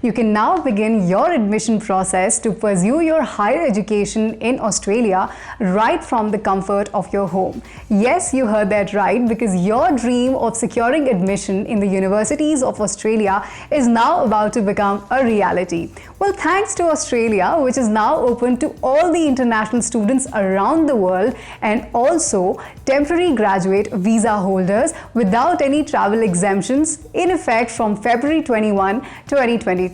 You can now begin your admission process to pursue your higher education in Australia right from the comfort of your home. Yes, you heard that right, because your dream of securing admission in the universities of Australia is now about to become a reality. Well, thanks to Australia, which is now open to all the international students around the world and also temporary graduate visa holders without any travel exemptions in effect from February 21, 2022.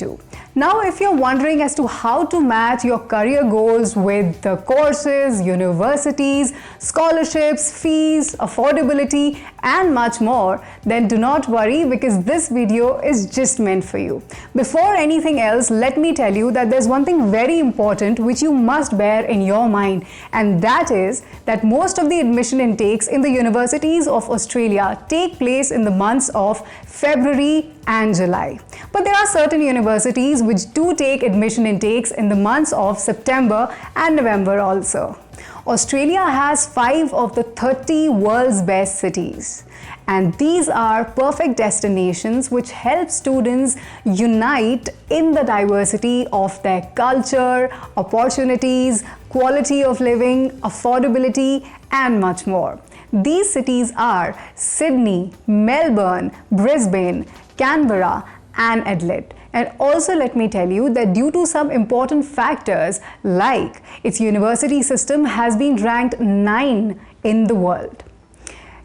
Now, if you're wondering as to how to match your career goals with the courses, universities, scholarships, fees, affordability, and much more, then do not worry, because this video is just meant for you. Before anything else, let me tell you that there's one thing very important which you must bear in your mind, and that is that most of the admission intakes in the universities of Australia take place in the months of February and July. But there are certain universities which do take admission intakes in the months of September and November also. Australia has 5 of the 30 world's best cities, and these are perfect destinations which help students unite in the diversity of their culture, opportunities, quality of living, affordability, and much more. These cities are Sydney, Melbourne, Brisbane, Canberra, and Adelaide. And also let me tell you that due to some important factors, like its university system has been ranked 9 in the world.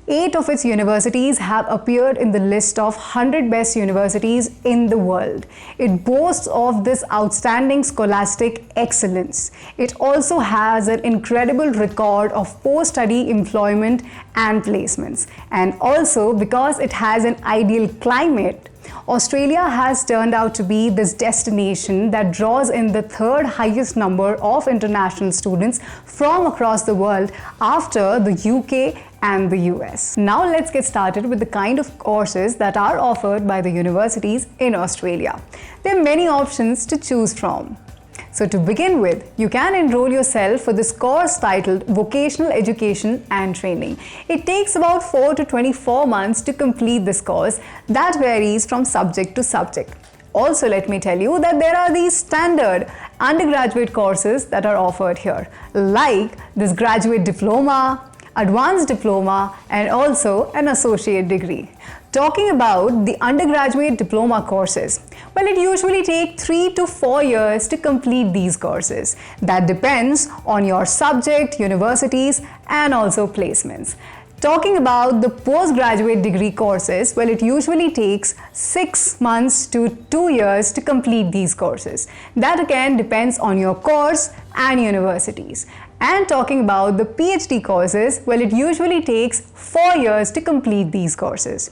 8 of its universities have appeared in the list of 100 best universities in the world. It boasts of this outstanding scholastic excellence. It also has an incredible record of post-study employment and placements. And also, because it has an ideal climate, Australia has turned out to be this destination that draws in the 3rd highest number of international students from across the world after the UK and the US. Now let's get started with the kind of courses that are offered by the universities in Australia. There are many options to choose from. So to begin with, you can enroll yourself for this course titled Vocational Education and Training. It takes about 4 to 24 months to complete this course. That varies from subject to subject. Also, let me tell you that there are these standard undergraduate courses that are offered here, like this graduate diploma, advanced diploma, and also an associate degree. Talking about the undergraduate diploma courses, well, it usually takes 3 to 4 years to complete these courses. That depends on your subject, universities, and also placements. Talking about the postgraduate degree courses, well, it usually takes 6 months to 2 years to complete these courses. That again depends on your course and universities. And talking about the PhD courses, well, it usually takes 4 years to complete these courses.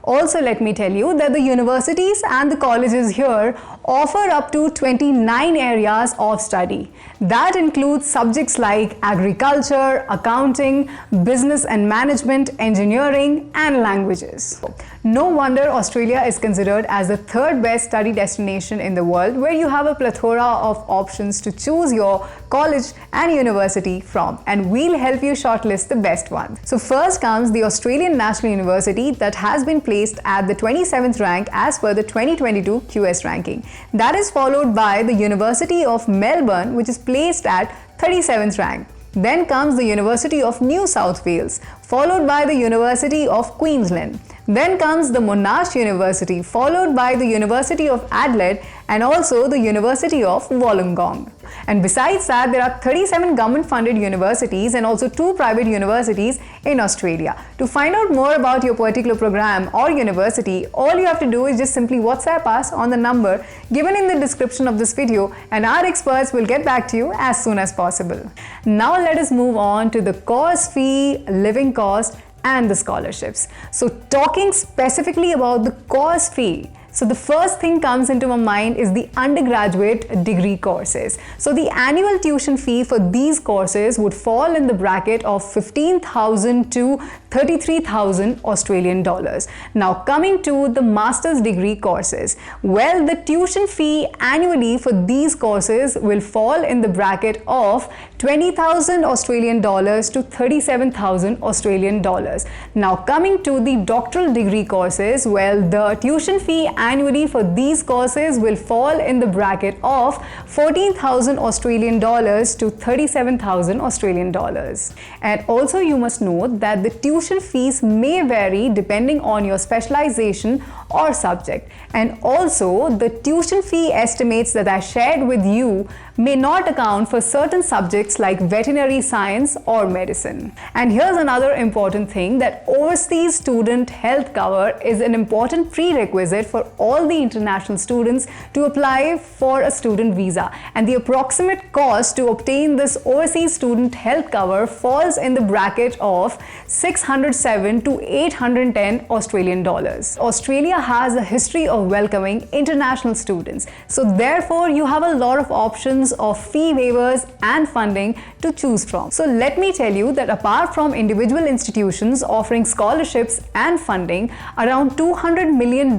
Also, let me tell you that the universities and the colleges here offer up to 29 areas of study. That includes subjects like agriculture, accounting, business and management, engineering, and languages. No wonder Australia is considered as the 3rd best study destination in the world, where you have a plethora of options to choose your college and university from, and we'll help you shortlist the best one. So first comes the Australian National University, that has been placed at the 27th rank as per the 2022 QS ranking. That is followed by the University of Melbourne, which is placed at 37th rank. Then comes the University of New South Wales, followed by the University of Queensland. Then comes the Monash University, followed by the University of Adelaide and also the University of Wollongong. And besides that, there are 37 government-funded universities and also 2 private universities in Australia. To find out more about your particular program or university, all you have to do is just simply WhatsApp us on the number given in the description of this video, and our experts will get back to you as soon as possible. Now let us move on to the course fee, living cost, and the scholarships. So talking specifically about the course fee, so the first thing comes into my mind is the undergraduate degree courses. So the annual tuition fee for these courses would fall in the bracket of $15,000 to 33,000 Australian dollars. Now coming to the master's degree courses, well, the tuition fee annually for these courses will fall in the bracket of 20,000 Australian dollars to 37,000 Australian dollars. Now coming to the doctoral degree courses, well, the tuition fee annually for these courses will fall in the bracket of 14,000 Australian dollars to 37,000 Australian dollars. And also you must note that the tuition fees may vary depending on your specialization or subject. And also the tuition fee estimates that I shared with you may not account for certain subjects like veterinary science or medicine. And here's another important thing, that overseas student health cover is an important prerequisite for all the international students to apply for a student visa, and the approximate cost to obtain this overseas student health cover falls in the bracket of 607 to 810 Australian dollars. Australia has a history of welcoming international students, so therefore you have a lot of options of fee waivers and funding to choose from. So let me tell you that apart from individual institutions offering scholarships and funding, around $200 million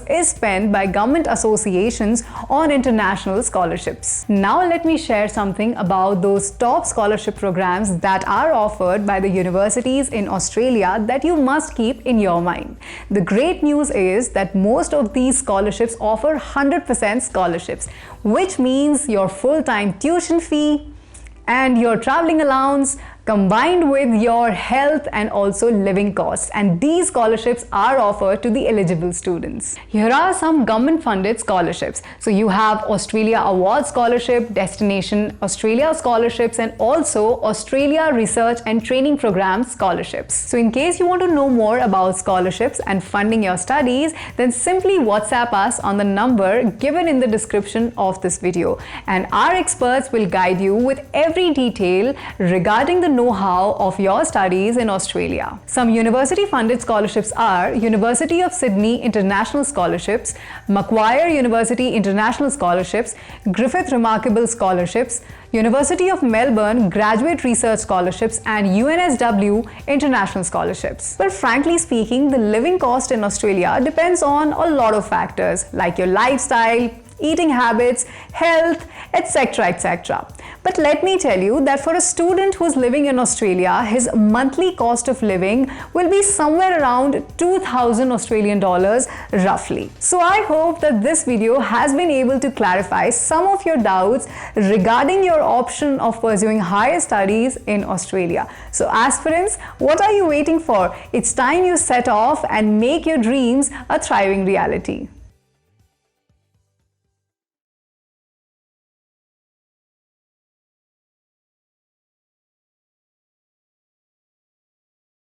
is spent by government associations on international scholarships. Now let me share something about those top scholarship programs that are offered by the universities in Australia that you must keep in your mind. The great news is that most of these scholarships offer 100% scholarships, which means your full-time tuition fee and your traveling allowance combined with your health and also living costs, and these scholarships are offered to the eligible students. Here are some government funded scholarships. So you have Australia Award Scholarship, Destination Australia scholarships, and also Australia Research and Training Program scholarships. So in case you want to know more about scholarships and funding your studies, then simply WhatsApp us on the number given in the description of this video, and our experts will guide you with every detail regarding the know-how of your studies in Australia. Some university-funded scholarships are University of Sydney International Scholarships, Macquarie University International Scholarships, Griffith Remarkable Scholarships, University of Melbourne Graduate Research Scholarships, and UNSW International Scholarships. But frankly speaking, the living cost in Australia depends on a lot of factors like your lifestyle, eating habits, health, etc., etc. But let me tell you that for a student who's living in Australia, his monthly cost of living will be somewhere around 2,000 Australian dollars roughly. So I hope that this video has been able to clarify some of your doubts regarding your option of pursuing higher studies in Australia. So aspirants, what are you waiting for? It's time you set off and make your dreams a thriving reality.